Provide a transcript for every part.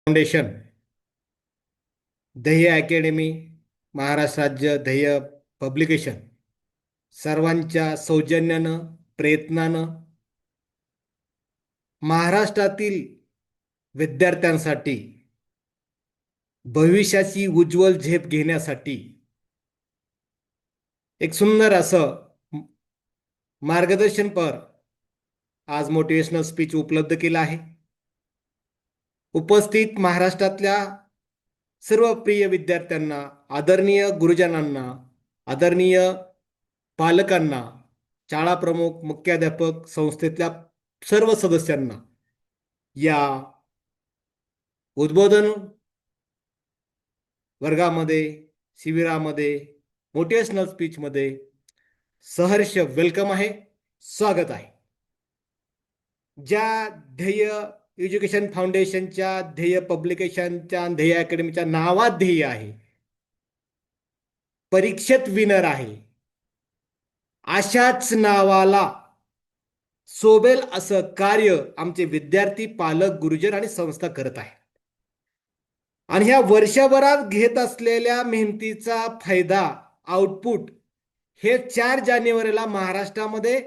Foundation, ध्येय academy, Maharashtra राज्य ध्येय पब्लिकेशन सर्वांच्या सौजन्यानं प्रयत्नानं महाराष्ट्रातील विद्यार्थ्यांसाठी भविष्याची उज्ज्वल झेप घेण्यासाठी एक सुंदर असं मार्गदर्शनपर आज मोटिवेशनल स्पीच उपलब्ध केलं आहे. उपस्थित महाराष्ट्रातल्या सर्व प्रिय विद्यार्थ्यांना, आदरणीय गुरुजनांना, आदरणीय पालकांना, शाळा प्रमुख, मुख्याध्यापक, संस्थेतल्या सर्व सदस्यांना या उद्बोधन वर्गामध्ये, शिबिरामध्ये, मोटिवेशनल स्पीचमध्ये सहर्ष वेलकम आहे, स्वागत आहे. ज्या ध्येय एज्युकेशन फाउंडेशनच्या, ध्येय पब्लिकेशनच्या, ध्येय अकॅडमीच्या नावात ध्येय आहे, परीक्षेत विनर आहे, अशाच नावाला शोभेल असं कार्य आमचे विद्यार्थी, पालक, गुरुजन आणि संस्था करत आहे. आणि ह्या वर्षभरात घेत असलेल्या मेहनतीचा फायदा, आउटपुट हे 4 जानेवारीला महाराष्ट्रामध्ये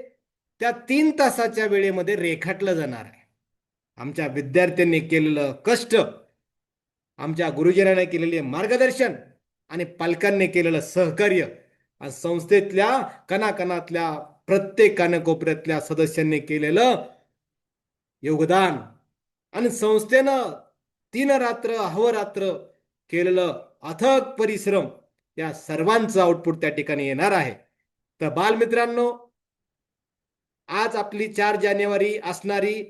त्या 3 तासाच्या वेळेमध्ये रेखाटलं जाणार आहे. आमच्या विद्यार्थ्यांनी केलेलं कष्ट, आमच्या गुरुजनांनी केलेले मार्गदर्शन आणि पालकांनी केलेलं सहकार्य आणि संस्थेतल्या कणाकणातल्या प्रत्येक कानाकोपऱ्यातल्या सदस्यांनी केलेलं योगदान आणि संस्थेनं दिन रात्र अहोरात्र केलेलं अथक परिश्रम, या सर्वांचं आउटपुट त्या ठिकाणी येणार आहे. तर बालमित्रांनो, आज आपली 4 जानेवारी असणारी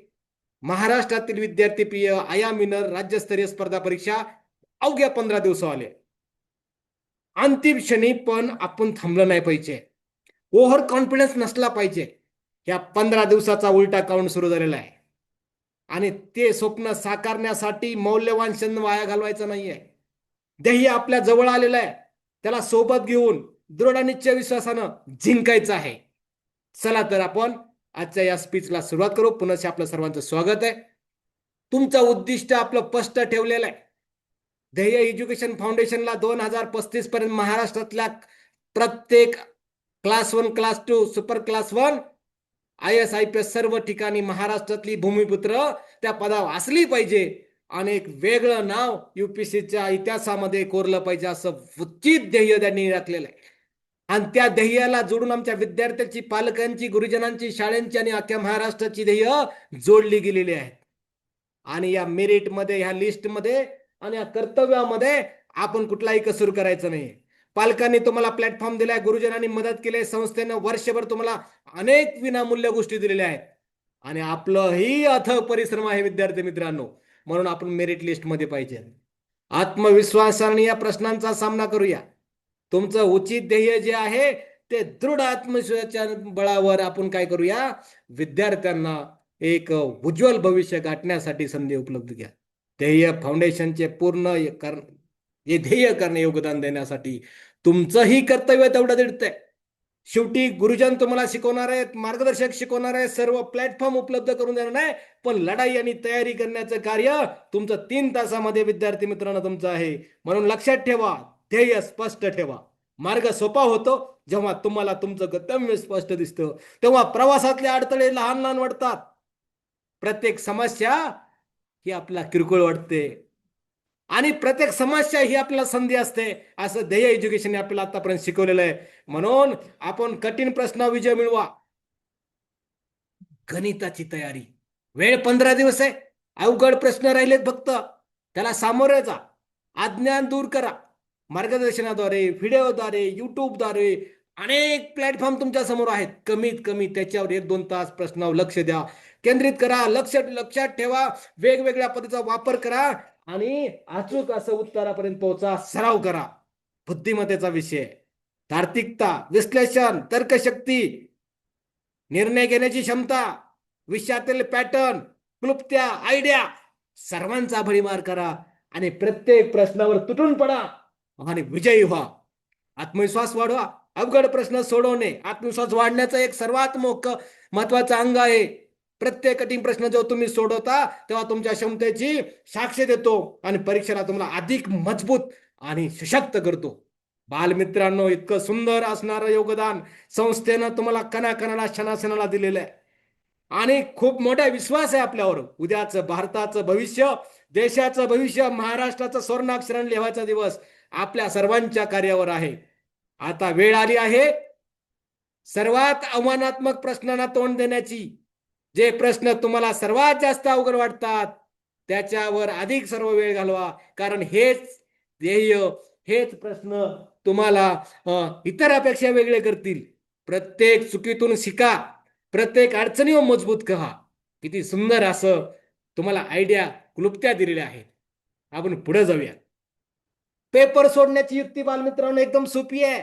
महाराष्ट्रातील विद्यार्थी प्रिय आयामिनर राज्यस्तरीय स्पर्धा परीक्षा अवघ्या 15 दिवसावाले. अंतिम क्षणी पण आपण थांबलं नाही पाहिजे, ओव्हर कॉन्फिडन्स नसला पाहिजे. या 15 दिवसाचा उलटा काउंट सुरू झालेला आहे आणि ते स्वप्न साकारण्यासाठी मौल्यवान क्षण वाया घालवायचं नाहीये. ध्येय आपल्या जवळ आलेलं आहे, त्याला सोबत घेऊन दृढ निश्चय विश्वासानं जिंकायचं आहे. चला तर आपण आजच्या या स्पीचला सुरुवात करू. पुन्हा आपलं सर्वांचं स्वागत आहे. तुमचं उद्दिष्ट आपलं स्पष्ट ठेवलेलं आहे. ध्येय एज्युकेशन फाउंडेशनला 2035 पर्यंत महाराष्ट्रातल्या प्रत्येक class 1, class 2, super class 1, IAS IPS सर्व ठिकाणी महाराष्ट्रातली भूमिपुत्र त्या पदावर असली पाहिजे आणि एक वेगळं नाव UPSCच्या इतिहासामध्ये कोरलं पाहिजे, असं उच्चित ध्येय त्यांनी राखलेलं आहे. आणि त्या ध्येयाला जोडून आमच्या विद्यार्थ्यांची, पालकांची, गुरुजनांची, शाळांची आणि अख्ख्या महाराष्ट्राची ध्येय जोडली गेलेली आहेत. आणि या मेरिटमध्ये, ह्या लिस्टमध्ये आणि या कर्तव्यामध्ये आपण कुठलाही कसूर करायचं नाही. पालकांनी तुम्हाला प्लॅटफॉर्म दिलाय, गुरुजनांनी मदत केली, संस्थेनं वर्षभर तुम्हाला अनेक विनामूल्य गोष्टी दिलेल्या आहेत आणि आपलंही अथक परिश्रम आहे विद्यार्थी मित्रांनो, म्हणून आपण मेरिट लिस्टमध्ये पाहिजे. आत्मविश्वासाने या प्रश्नांचा सामना करूया. तुमचं उचित ध्येय जे आहे ते दृढ आत्मविश्वासाच्या बळावर आपण काय करूया, विद्यार्थ्यांना एक उज्ज्वल भविष्य गाठण्यासाठी संधी उपलब्ध घ्या. ध्येय फाउंडेशनचे पूर्ण हे ध्येय करणे, योगदान देण्यासाठी तुमचंही कर्तव्य तेवढं दडतंय. शेवटी गुरुजन तुम्हाला शिकवणार आहेत, मार्गदर्शक शिकवणार आहेत, सर्व प्लॅटफॉर्म उपलब्ध करून देणार नाही, पण लढाई आणि तयारी करण्याचं कार्य तुमचं 3 तासामध्ये विद्यार्थी मित्रांनो तुमचं आहे. म्हणून लक्षात ठेवा, ध्येय स्पष्ट ठेवा. मार्ग सोपा होतो जेव्हा तुम्हाला तुमचं गंतव्य स्पष्ट दिसतं, तेव्हा प्रवासातले अडथळे लहान लहान वाटतात. प्रत्येक समस्या ही आपल्याला किरकोळ वाटते आणि प्रत्येक समस्या ही आपल्याला संधी असते, असं ध्येय एज्युकेशन आपल्याला आतापर्यंत शिकवलेलं आहे. म्हणून आपण कठीण प्रश्नावर विजय मिळवा. गणिताची तयारी, वेळ 15 दिवस आहे, अवघड प्रश्न राहिलेत फक्त, त्याला सामोरे जा, अज्ञान दूर करा. मार्गदर्शनाद्वारे, व्हिडिओद्वारे, युट्यूबद्वारे अनेक प्लॅटफॉर्म तुमच्या समोर आहेत. कमीत कमी त्याच्यावर 1-2 तास प्रश्नावर लक्ष द्या, केंद्रित करा, लक्षात ठेवा, वेगवेगळ्या पद्धतीचा वापर करा आणि अचूक असं उत्तरापर्यंत पोहोचा. सराव करा. बुद्धिमत्तेचा विषय, तार्किकता, विश्लेषण, तर्कशक्ती, निर्णय घेण्याची क्षमता, विषयातील पॅटर्न, क्लुप्त्या, आयडिया सर्वांचा भडीमार करा आणि प्रत्येक प्रश्नावर तुटून पडा आणि विजयी व्हा. आत्मविश्वास वाढवा. अवघड प्रश्न सोडवणे आत्मविश्वास वाढण्याचं एक सर्वात महत्वाचं अंग आहे. प्रत्येक कठीण प्रश्न जेव्हा तुम्ही सोडवता तेव्हा तुमच्या क्षमतेची साक्ष देतो आणि परीक्षेला तुम्हाला अधिक मजबूत आणि सशक्त करतो. बालमित्रांनो, इतकं सुंदर असणारं योगदान संस्थेनं तुम्हाला कणाकणाला क्षणाक्षणाला दिलेलं आहे आणि खूप मोठा विश्वास आहे आपल्यावर. उद्याचं भारताचं भविष्य, देशाचं भविष्य, महाराष्ट्राचं स्वर्णाक्षराने लिहायचा दिवस आपल्या सर्वांच्या कार्यावर आहे. आता वेळ आली आहे सर्वात आव्हानात्मक प्रश्नांना तोंड देण्याची. जे प्रश्न तुम्हाला सर्वात जास्त अवघड वाटतात त्याच्यावर अधिक सर्व वेळ घालवा, कारण हेच ध्येय, हेच प्रश्न तुम्हाला इतरांपेक्षा वेगळे करतील. प्रत्येक चुकीतून शिका, प्रत्येक अडचणीवर मजबूत करा. किती सुंदर असं तुम्हाला आयडिया, क्लुप्त्या दिलेल्या आहेत. आपण पुढे जाऊया. पेपर सोडण्याची युक्ती बालमित्रांनो एकदम सोपी आहे.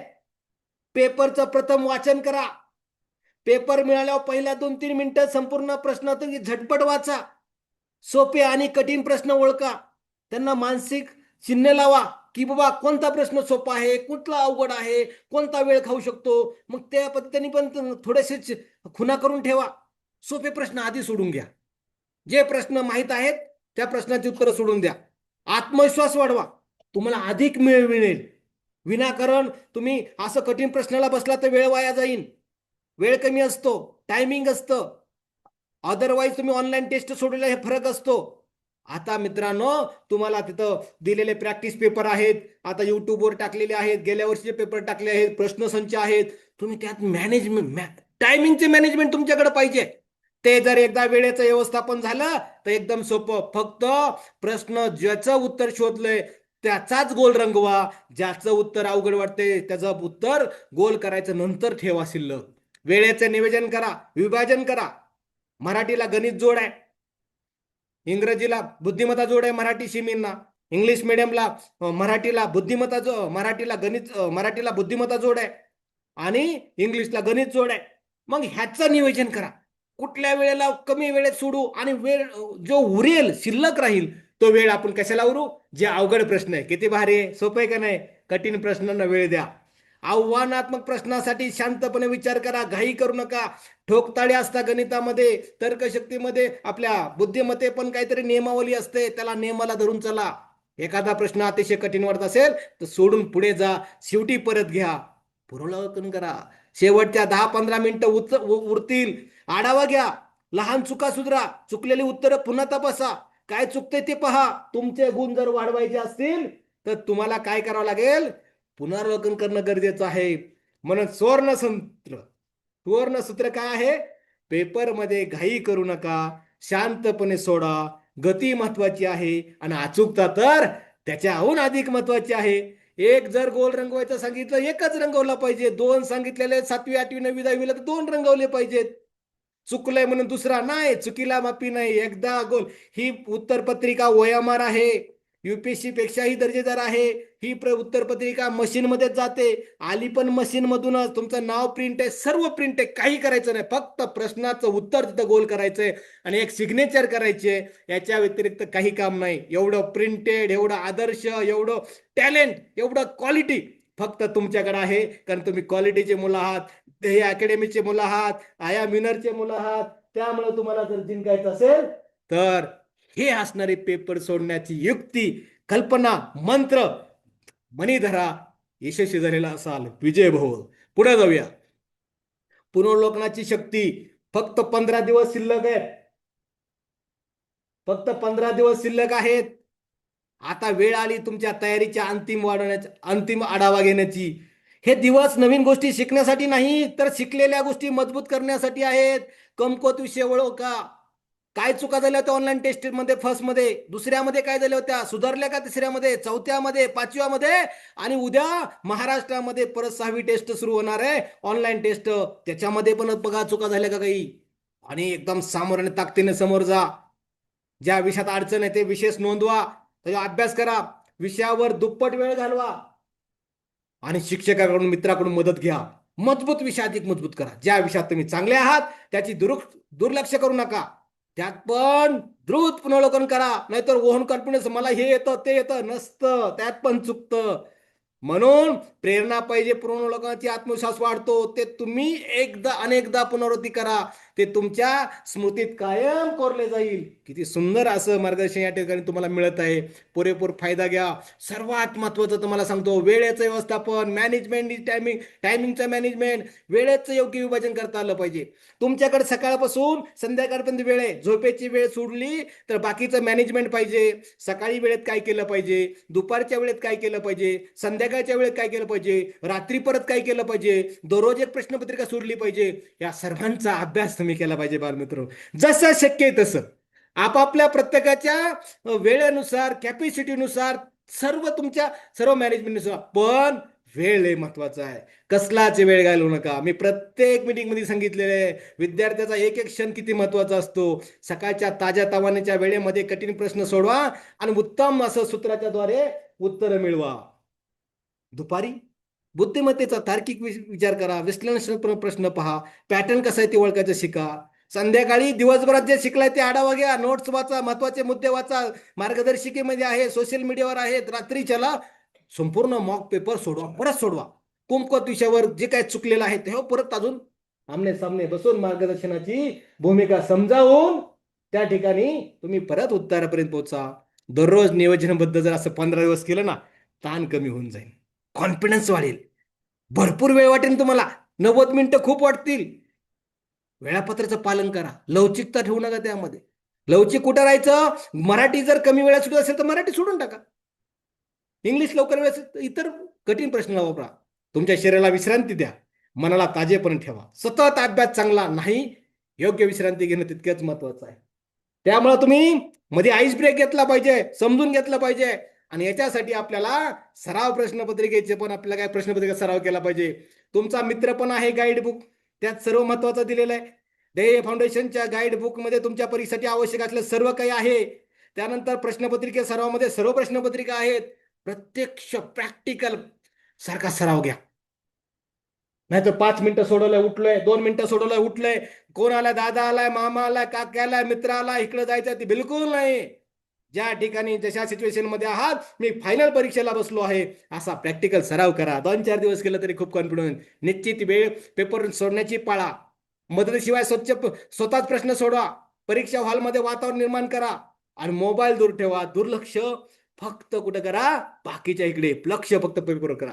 पेपरचं प्रथम वाचन करा. पेपर मिळाल्यावर पहिल्या 2-3 मिनिटं संपूर्ण प्रश्न तुम्ही झटपट वाचा. सोपे आणि कठीण प्रश्न ओळखा, त्यांना मानसिक चिन्ह लावा की बाबा कोणता प्रश्न सोपा आहे, कुठला अवघड आहे, कोणता वेळ खाऊ शकतो. मग त्या पद्धतीने पण थोडेसे खुणा करून ठेवा. सोपे प्रश्न आधी सोडून घ्या. जे प्रश्न माहीत आहेत त्या प्रश्नाची उत्तरं सोडून द्या. आत्मविश्वास वाढवा, तुम्हाला अधिक वेळ मिळेल. विनाकारण तुम्ही असं कठीण प्रश्नाला बसला तर वेळ वाया जाईल. वेळ कमी असतो, टायमिंग असतं. अदरवाईज तुम्ही ऑनलाईन टेस्ट सोडलेला हे फरक असतो. आता मित्रांनो, तुम्हाला तिथं दिलेले प्रॅक्टिस पेपर आहेत, आता युट्यूबवर टाकलेले आहेत, गेल्या वर्षीचे पेपर टाकले आहेत, प्रश्नसंच आहेत. तुम्ही त्यात मॅनेजमेंट, टायमिंगचे मॅनेजमेंट तुमच्याकडे पाहिजे. ते जर एकदा वेळेचं व्यवस्थापन झालं तर एकदम सोपं. फक्त प्रश्न ज्याचं उत्तर शोधलंय त्याचाच गोल रंगवा. ज्याचं उत्तर अवघड वाटते त्याचं उत्तर गोल करायचं नंतर ठेवा शिल्लक. वेळेचं नियोजन करा, विभाजन करा. मराठीला गणित जोड आहे, इंग्रजीला बुद्धिमत्ता जोड आहे मराठी शिमींना. इंग्लिश मिडियमला मराठीला बुद्धिमत्ता जोड आहे आणि इंग्लिशला गणित जोड आहे. मग ह्याचं नियोजन करा. कुठल्या वेळेला कमी वेळेत सोडू आणि वेळ जो उरेल शिल्लक राहील तो वेळ आपण कशाला उरू? जे अवघड प्रश्न आहे. किती भारी आहे, सोपं आहे का नाही? कठीण प्रश्नांना वेळ द्या. आव्हानात्मक प्रश्नासाठी शांतपणे विचार करा, घाई करू नका. ठोकताळे असतात गणितामध्ये, तर्कशक्तीमध्ये, आपल्या बुद्धिमत्ते पण काहीतरी नियमावली असते, त्याला नियमाला धरून चला. एखादा प्रश्न अतिशय कठीण वाटत असेल तर सोडून पुढे जा, शेवटी परत घ्या, पुनरावलोकन करा. शेवटच्या 10-15 मिनिटं उरतील, आढावा घ्या, लहान चुका सुधारा, चुकलेली उत्तरं पुन्हा तपासा, काय चुकते ते पहा. तुमचे गुण जर वाढवायचे असतील तर तुम्हाला काय करावं लागेल? पुनरावलोकन करणं गरजेचं आहे. म्हणून सुवर्ण सूत्र काय आहे? पेपरमध्ये घाई करू नका, शांतपणे सोडा. गती महत्वाची आहे आणि अचूकता तर त्याच्याहून अधिक महत्वाची आहे. एक जर गोल रंगवायचं सांगितलं एकच रंगवला पाहिजे. 2 सांगितलेले 7वी 8वी 9वी 10वीला तर 2 रंगवले पाहिजेत. चुकलंय म्हणून दुसरा नाही, चुकीला माफी नाही, एकदा गोल. ही उत्तरपत्रिका OMR आहे, UPSC पेक्षाही दर्जेदार आहे. ही उत्तरपत्रिका मशीन मध्ये जाते, आली पण मशीन मधूनच. तुमचं नाव प्रिंट आहे, सर्व प्रिंट आहे, काही करायचं नाही. फक्त प्रश्नाचं उत्तर तिथं गोल करायचंय आणि एक सिग्नेचर करायचे. याच्या व्यतिरिक्त काही काम नाही. एवढं प्रिंटेड, एवढं आदर्श, एवढं टॅलेंट, एवढं क्वालिटी फक्त तुमच्याकडे आहे, कारण तुम्ही क्वालिटीचे मुलं आहात, ते अकॅडमीचे मुलं आहात, आया मिनरचे मुलं आहात. त्यामुळे तुम्हाला जर जिंकायचं असेल तर हे असणारे पेपर सोडण्याची युक्ती, कल्पना, मंत्र मनी धरा, यशस्वी झालेला असाल, विजय भव. पुढे जाऊया. पुनर्लोकनाची शक्ती. फक्त 15 दिवस शिल्लक आहेत, फक्त 15 दिवस शिल्लक आहेत. आता वेळ आली तुमच्या तयारीच्या अंतिम आढावा घेण्याची. हे दिवस नवीन गोष्टी शिकण्यासाठी नाही तर शिकलेल्या गोष्टी मजबूत करण्यासाठी आहेत. कमकुवत विषय ओळखा. काय चुका झाल्या होत्या ऑनलाईन टेस्ट मध्ये, फर्स्ट मध्ये, दुसऱ्यामध्ये काय झाल्या होत्या, सुधारल्या का तिसऱ्यामध्ये, चौथ्यामध्ये, पाचव्यामध्ये, आणि उद्या महाराष्ट्रामध्ये परत 6वी टेस्ट सुरू होणार आहे, ऑनलाईन टेस्ट. त्याच्यामध्ये पण बघा चुका झाल्या का काही. आणि एकदम सामोऱ्याने ताकदीने समोर जा. ज्या विषयात अडचण आहे ते विशेष नोंदवा, त्याचा अभ्यास करा, विषयावर दुप्पट वेळ घालवा आणि शिक्षकाकडून, मित्राकडून मदत घ्या. मजबूत विषय अधिक मजबूत करा. ज्या विषयात तुम्ही चांगले आहात त्याची दुर्लक्ष करू नका, त्यात पण द्रुत पुनरावलोकन करा. नाहीतर ओव्हर कॉन्फिडन्स, मला हे येतं ते येतं नसतं, त्यात पण चुकतं. म्हणून प्रेरणा पाहिजे पुनरावलोकनाची, आत्मविश्वास वाढतो. ते तुम्ही एकदा अनेकदा पुनरावृत्ती करा. ते तुमच्या स्मृतीत कायम कोरले जाईल. किती सुंदर असं मार्गदर्शन या ठिकाणी तुम्हाला मिळत आहे. पुरेपूर फायदा घ्या. सर्वात महत्त्वाचं तुम्हाला सांगतो, वेळेचं व्यवस्थापन, मॅनेजमेंट इज टायमिंगचं मॅनेजमेंट, वेळेचं योग्य विभाजन करता आलं पाहिजे. तुमच्याकडे सकाळपासून संध्याकाळपर्यंत वेळ आहे, झोपेची वेळ सोडली तर बाकीचं मॅनेजमेंट पाहिजे. सकाळी वेळेत काय केलं पाहिजे, दुपारच्या वेळेत काय केलं पाहिजे, संध्याकाळच्या वेळेत काय केलं पाहिजे, रात्री परत काय केलं पाहिजे, दररोज एक प्रश्नपत्रिका सोडली पाहिजे. या सर्वांचा अभ्यास तुम्ही केला पाहिजे बालमित्र. जसं शक्य आहे तसं आपापल्या प्रत्येकाच्या वेळेनुसार, कॅपॅसिटीनुसार, सर्व मॅनेजमेंटनुसार. पण वेळ लय महत्वाचा आहे. कसलाच वेळ घालवू नका. मी प्रत्येक मीटिंग मध्ये सांगितलेलं आहे, विद्यार्थ्याचा एक एक क्षण किती महत्वाचा असतो. सकाळच्या ताज्या तवान्याच्या वेळेमध्ये कठीण प्रश्न सोडवा आणि उत्तम असं सूत्राच्या द्वारे उत्तर मिळवा. दुपारी बुद्धिमत्तेचा तार्किक विचार करा, विश्लेषणात्मक प्रश्न पहा, पॅटर्न कसा आहे ते ओळखायचं शिका. संध्याकाळी दिवसभरात जे शिकलाय ते आढावा घ्या, नोट्स वाचा, महत्वाचे मुद्दे वाचा, मार्गदर्शिकेमध्ये आहे, सोशल मीडियावर आहेत. रात्रीच्याला संपूर्ण मॉक पेपर सोडवा, परत सोडवा. कुमकुवत विषयावर जे काय चुकलेलं आहे ते परत अजून आमने सामने बसून मार्गदर्शनाची भूमिका समजावून त्या ठिकाणी तुम्ही परत उत्तरापर्यंत पोहोचा. दररोज नियोजनबद्ध जर असं 15 दिवस केलं ना, ताण कमी होऊन जाईल, कॉन्फिडन्स वाढेल, भरपूर वेळ वाटेल तुम्हाला. 90 मिनिटं खूप वाटतील. वेळापत्राचं पालन करा, लवचिकता ठेवू नका त्यामध्ये. लवचिक कुठं राहायचं, मराठी जर कमी वेळात सुटत असेल तर मराठी सोडून टाका. इंग्लिश लवकर वेळ, इतर कठीण प्रश्न वापरा. तुमच्या शरीराला विश्रांती द्या, मनाला ताजेपण ठेवा. सतत अभ्यास चांगला नाही, योग्य विश्रांती घेणं तितकंच महत्वाचं आहे. त्यामुळे तुम्ही मध्ये आईस ब्रेक घेतला पाहिजे, समजून घेतलं पाहिजे. आणि याच्यासाठी आपल्याला सराव प्रश्नपत्रिकेचे पण आपल्याला काय प्रश्नपत्रिका सराव केला पाहिजे. तुमचा मित्र पण आहे गाईड बुक, त्यात सर्व महत्वाचं दिलेलं आहे. ध्येय फाउंडेशनच्या गाईड बुक मध्ये तुमच्या परीक्षेसाठी आवश्यक असलेलं सर्व काही आहे. त्यानंतर प्रश्नपत्रिके सरावामध्ये सर्व प्रश्नपत्रिका आहेत. प्रत्यक्ष प्रॅक्टिकल सारखा सराव घ्या. नाहीतर 5 मिनिटं सोडवलंय उठलोय, 2 मिनिटं सोडवलंय उठलंय, कोण आलाय, दादा आलाय, मामा आलाय, काका आलाय, मित्र आलाय, इकडे जायचं, ते बिलकुल नाही. ज्या ठिकाणी जशा सिच्युएशन मध्ये आहात, मी फायनल परीक्षेला बसलो आहे, असा प्रॅक्टिकल सराव करा. 2-4 दिवस केलं तरी खूप कॉन्फिडन्स. निश्चित वेळ पेपर सोडण्याची पाळा. मदतीशिवाय स्वतःच प्रश्न सोडवा. परीक्षा हॉलमध्ये वातावरण निर्माण करा आणि मोबाईल दूर ठेवा. दुर्लक्ष फक्त कुठं करा, बाकीच्या इकडे लक्ष फक्त पेपर करा.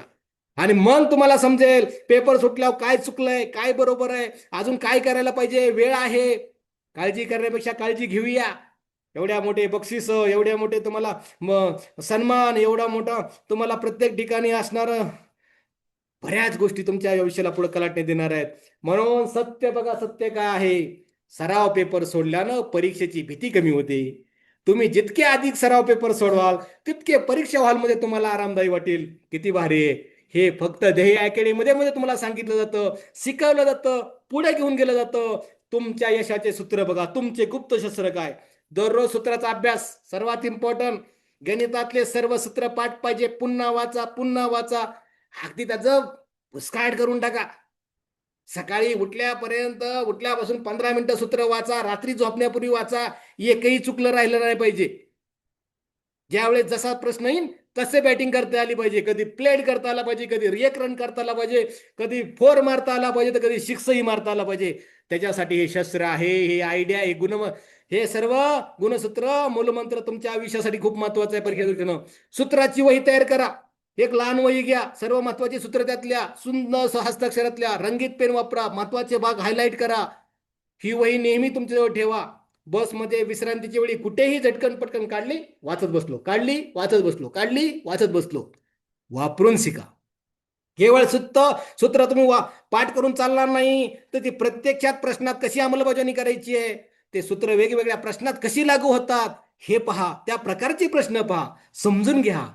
आणि मग तुम्हाला समजेल पेपर सुटल्यावर काय चुकलंय, काय बरोबर आहे, अजून काय करायला पाहिजे. वेळ आहे, काळजी करण्यापेक्षा काळजी घेऊया. एवढ्या मोठे बक्षीस, एवढ्या मोठे तुम्हाला सन्मान, एवढा मोठा तुम्हाला प्रत्येक ठिकाणी असणार बऱ्याच गोष्टी तुमच्या आयुष्याला पुढे कलाटणे देणार आहेत. म्हणून सत्य बघा, सत्य काय आहे, सराव पेपर सोडल्यानं परीक्षेची भीती कमी होते. तुम्ही जितके अधिक सराव पेपर सोडवाल तितके परीक्षा हॉलमध्ये तुम्हाला आरामदायी वाटेल. किती भारी आहे हे. फक्त ध्येय अकॅडमीमध्ये मध्ये तुम्हाला सांगितलं जातं, शिकवलं जातं, पुढे घेऊन गेलं जातं. तुमच्या यशाचे सूत्र बघा, तुमचे गुप्त शस्त्र काय. दररोज सूत्राचा अभ्यास सर्वात इम्पॉर्टंट. गणितातले सर्व सूत्र पाठ पाहिजे, पुन्हा वाचा, पुन्हा वाचा. अगदी त्याचं पुस्काट करून टाका. सकाळी उठल्यापासून 15 मिनिटं सूत्र वाचा, रात्री झोपण्यापूर्वी वाचा. एकही चुकलं राहिलं नाही पाहिजे. ज्यावेळेस जसा प्रश्न येईल तसे बॅटिंग करता आली पाहिजे. कधी प्लेड करता आला पाहिजे, कधी एक रन करता आला पाहिजे, कधी 4 मारता आला पाहिजे, तर कधी 6ही मारता आला पाहिजे. त्याच्यासाठी हे शस्त्र आहे, हे आयडिया, हे सर्व गुणसूत्र, मूलमंत्र तुमच्या आयुष्यासाठी खूप महत्वाचं आहे. परीक्षेत सूत्राची वही तयार करा. एक लहान वही घ्या, सर्व महत्वाची सूत्र त्यातल्या सुंदर हस्ताक्षरातल्या, रंगीत पेन वापरा, महत्वाचे भाग हायलाइट करा. ही वही नेहमी तुमच्याजवळ ठेवा. बसमध्ये विश्रांतीच्या वेळी कुठेही झटकन पटकन काढली, वाचत बसलो, काढली, वाचत बसलो, काढली, वाचत बसलो. वापरून शिका. केवळ सूत्र तुम्ही पाठ करून चालणार नाही, तर ती प्रत्यक्षात प्रश्नात कशी अंमलबजावणी करायची आहे, ते सूत्र वेगवेगळ्या प्रश्नात कशी लागू होतात हे पहा. त्या प्रकारचे प्रश्न पहा, समजून घ्या,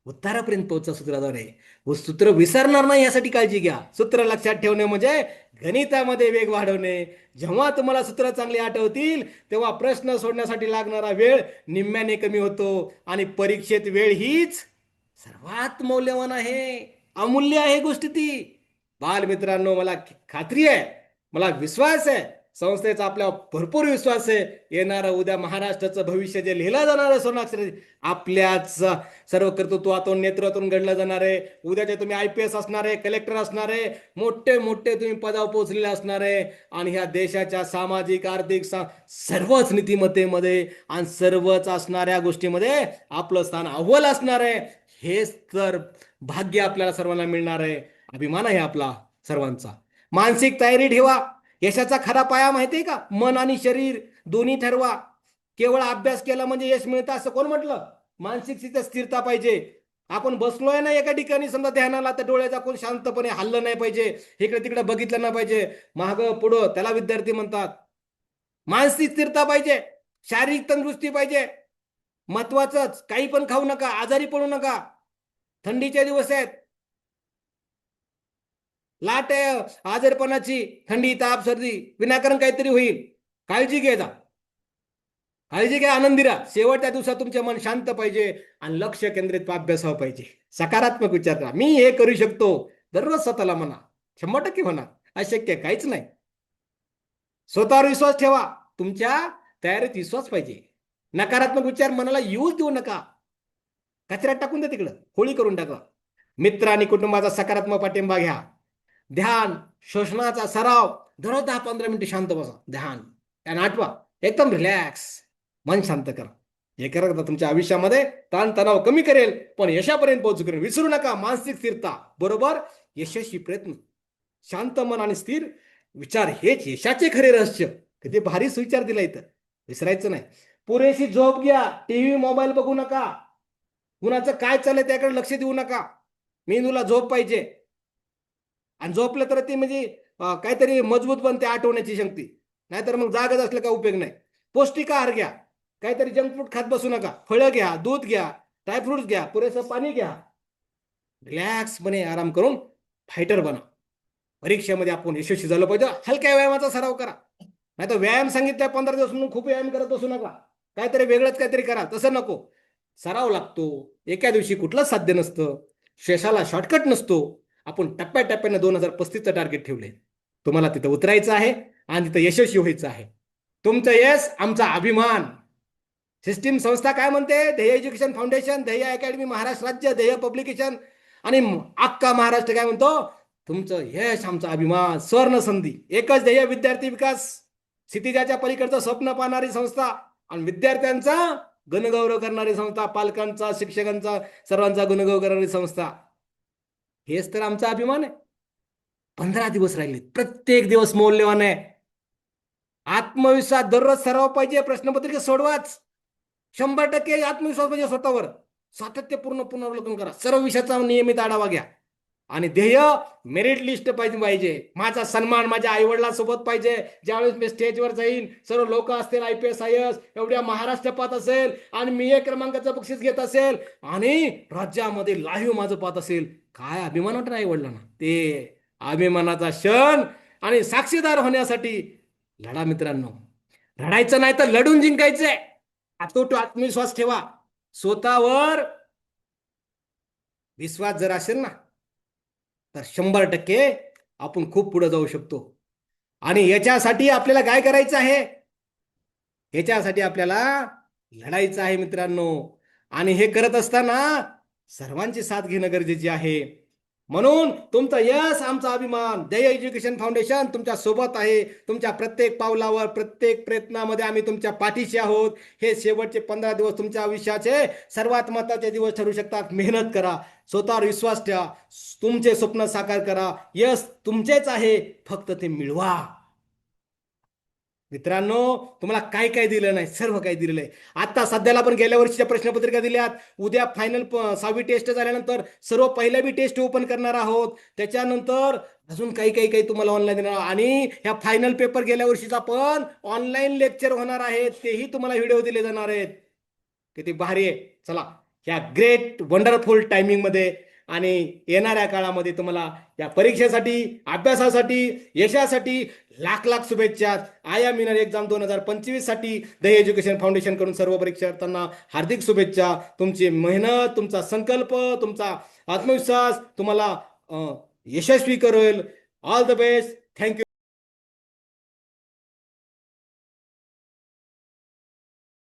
उत्तरापर्यंत पोहोचा सूत्राद्वारे. सूत्र विसरणार नाही यासाठी काळजी घ्या. सूत्र लक्षात ठेवणे म्हणजे गणितामध्ये वेग वाढवणे. जेव्हा तुम्हाला सूत्र चांगली आठवतील तेव्हा प्रश्न सोडण्यासाठी लागणारा वेळ निम्म्याने कमी होतो. आणि परीक्षेत वेळ हीच सर्वात मौल्यवान आहे, अमूल्य आहे गोष्ट ती. बालमित्रांनो, मला खात्री आहे, मला विश्वास आहे, संस्थेचा आपल्यावर भरपूर विश्वास आहे. येणारं उद्या महाराष्ट्राचं भविष्य जे लिहिलं जाणार आहे सोनाक्षरी आपल्याच सर्व कर्तृत्वातून नेतृत्वातून घडलं जाणार आहे. उद्याचे तुम्ही IPS असणार आहे, कलेक्टर असणार आहे, मोठे मोठे तुम्ही पदावर पोहोचलेले असणार आहे आणि ह्या देशाच्या सामाजिक आर्थिक सर्वच नीतिमत्तेमध्ये आणि सर्वच असणाऱ्या गोष्टीमध्ये आपलं स्थान अव्वल असणार आहे. हेच तर भाग्य आपल्याला सर्वांना मिळणार आहे. अभिमान आहे आपला सर्वांचा. मानसिक तयारी ठेवा. यशाचा खरा पाया माहितीये का? मन आणि शरीर दोन्ही ठरवा. केवळ अभ्यास केला म्हणजे यश मिळतं असं कोण म्हटलं? मानसिक स्थिरता पाहिजे. आपण बसलोय ना एका ठिकाणी समजा ध्यानाला, तर डोळ्याचा कोण शांतपणे हल्लं नाही पाहिजे, इकडे तिकडे बघितलं नाही पाहिजे, मागं पुढं, त्याला विद्यार्थी म्हणतात. मानसिक स्थिरता पाहिजे, शारीरिक तंदुरुस्ती पाहिजे. महत्वाचंच, काही पण खाऊ नका, आजारी पडू नका. थंडीचे दिवस आहेत, लाट आहे आजारपणाची, थंडी ताप सर्दी विनाकारण काहीतरी होईल. काळजी घ्या, काळजी घ्या, आनंदी राहा. शेवटच्या दिवसात तुमचे मन शांत पाहिजे आणि लक्ष केंद्रित अभ्यासावर पाहिजे. सकारात्मक विचार करा. मी हे करू शकतो दररोज स्वतःला म्हणा. 100% म्हणा. अशक्य काहीच नाही. स्वतःवर विश्वास ठेवा. तुमच्या तयारीत विश्वास पाहिजे. नकारात्मक विचार मनाला येऊच देऊ नका. कचऱ्यात टाकून द्या, तिकडं होळी करून टाका. मित्र आणि कुटुंबाचा सकारात्मक पाठिंबा घ्या. ध्यान, श्वसनाचा सराव, दररोज 10-15 मिनिटे शांत बसा, ध्यान आणि आठवा एकदम रिलॅक्स, मन शांत करा. हे करत तुमच्या आयुष्यामध्ये ताणतणाव कमी करेल, पण यशापर्यंत पोहोचू करेल. विसरू नका, मानसिक स्थिरता बरोबर यशस्वी प्रयत्न. शांत मन आणि स्थिर विचार हेच यशाचे खरे रहस्य. किती भारी सुविचार दिला इथं, विसरायचं नाही. पुरेशी झोप घ्या. टीव्ही मोबाईल बघू नका. कुणाचं काय चाललंय त्याकडे लक्ष देऊ नका. मेंदूला झोप पाहिजे. आणि झोपलं तर ते म्हणजे काहीतरी मजबूत बनते, आठवण्याची शक्ती. नाहीतर मग जागच असलं काय उपयोग नाही. पौष्टिक आहार घ्या. काहीतरी जंक फूड खात बसू नका. फळं घ्या, दूध घ्या, ड्रायफ्रुट्स घ्या, पुरेसं पाणी घ्या. रिलॅक्सपणे आराम करून फायटर बना. परीक्षेमध्ये आपण यशस्वी झालं पाहिजे. हलक्या व्यायामाचा सराव करा. नाही तर व्यायाम सांगितल्या 15 दिवस म्हणून खूप व्यायाम करत बसू नका. काहीतरी वेगळंच काहीतरी करा, तसं नको. सराव लागतो. एका दिवशी कुठलंच साध्य नसतं. यशाला शॉर्टकट नसतो. आपण टप्प्याटप्प्याने 2035चं टार्गेट ठेवले. तुम्हाला तिथं उतरायचं आहे आणि तिथं यशस्वी व्हायचं आहे. तुमचं यश आमचा अभिमान. सिस्टीम संस्था काय म्हणते? ध्येय एज्युकेशन फाउंडेशन, ध्येय अकॅडमी महाराष्ट्र राज्य, ध्येय पब्लिकेशन आणि अख्खा महाराष्ट्र काय म्हणतो? तुमचं यश आमचा अभिमान. स्वर्ण संधी, एकच ध्येय, विद्यार्थी विकास. क्षितिजाच्या पलीकडचं स्वप्न पाहणारी संस्था आणि विद्यार्थ्यांचा गुणगौरव करणारी संस्था, पालकांचा, शिक्षकांचा, सर्वांचा गुणगौरव करणारी संस्था. हेच तर आमचा अभिमान आहे. 15 दिवस राहिले, प्रत्येक दिवस मौल्यवान आहे. आत्मविश्वास दररोज सराव पाहिजे. प्रश्नपत्रिका सोडवाच. 100% आत्मविश्वास पाहिजे स्वतःवर. सातत्यपूर्ण पुनरावलोकन करा. सर्व विषयाचा नियमित आढावा घ्या. आणि ध्येय मेरिट लिस्ट पाहिजे. माझा सन्मान माझ्या आईवडिलांसोबत पाहिजे. ज्यावेळेस मी स्टेजवर जाईन, सर्व लोक असतील, IPS IAS एवढ्या महाराष्ट्र पाहत असेल आणि मी 1 क्रमांकाचं बक्षीस घेत असेल आणि राज्यामध्ये लाईव्ह माझं पाहत असेल, काय अभिमान वाटत आईवडिलांना. ते अभिमानाचा क्षण आणि साक्षीदार होण्यासाठी लढा मित्रांनो. रडायचं नाही तर लढून जिंकायचंय. अतूट आत्मविश्वास ठेवा. स्वतःवर विश्वास जर असेल ना, तर 100% आपण खूप पुढे जाऊ शकतो. आणि याच्यासाठी आपल्याला काय करायचं आहे? याच्यासाठी आपल्याला लढायचं आहे मित्रांनो. आणि हे करत असताना सर्वांची साथ घेणं गरजेचे आहे. म्हणून तुमचं यश आमचा अभिमान. ध्येय एज्युकेशन फाउंडेशन तुमच्या सोबत आहे. तुमच्या प्रत्येक पावलावर, प्रत्येक प्रयत्नामध्ये आम्ही तुमच्या पाठीशी आहोत. हे शेवटचे 15 दिवस तुमच्या आयुष्याचे सर्वात महत्त्वाचे दिवस ठरू शकतात. मेहनत करा, स्वतःवर विश्वास ठेवा, तुमचे स्वप्न साकार करा. यश तुमचेच आहे, फक्त ते मिळवा. मित्रांनो, तुम्हाला काय काय दिलं नाही, सर्व काही दिलेलं आहे. आता सध्याला पण गेल्या वर्षीच्या प्रश्नपत्रिका दिल्यात. उद्या फायनल 6वी टेस्ट झाल्यानंतर सर्व पहिल्या बी टेस्ट ओपन करणार आहोत. त्याच्यानंतर अजून काही तुम्हाला ऑनलाईन देणार. आणि ह्या फायनल पेपर गेल्या वर्षीचा पण ऑनलाईन लेक्चर होणार आहेत. तेही तुम्हाला व्हिडिओ दिले जाणार आहेत. किती भारी आहे. चला, ह्या ग्रेट वंडरफुल टायमिंग मध्ये आणि येणाऱ्या काळामध्ये तुम्हाला या परीक्षेसाठी, अभ्यासासाठी, यशासाठी लाख लाख शुभेच्छा. IIM एक्झाम 2025 साठी ध्येय एज्युकेशन फाउंडेशन कडून सर्व परीक्षार्थ्यांना हार्दिक शुभेच्छा. तुमची मेहनत, तुमचा संकल्प, तुमचा आत्मविश्वास तुम्हाला यशस्वी करेल. All the best. थँक्यू.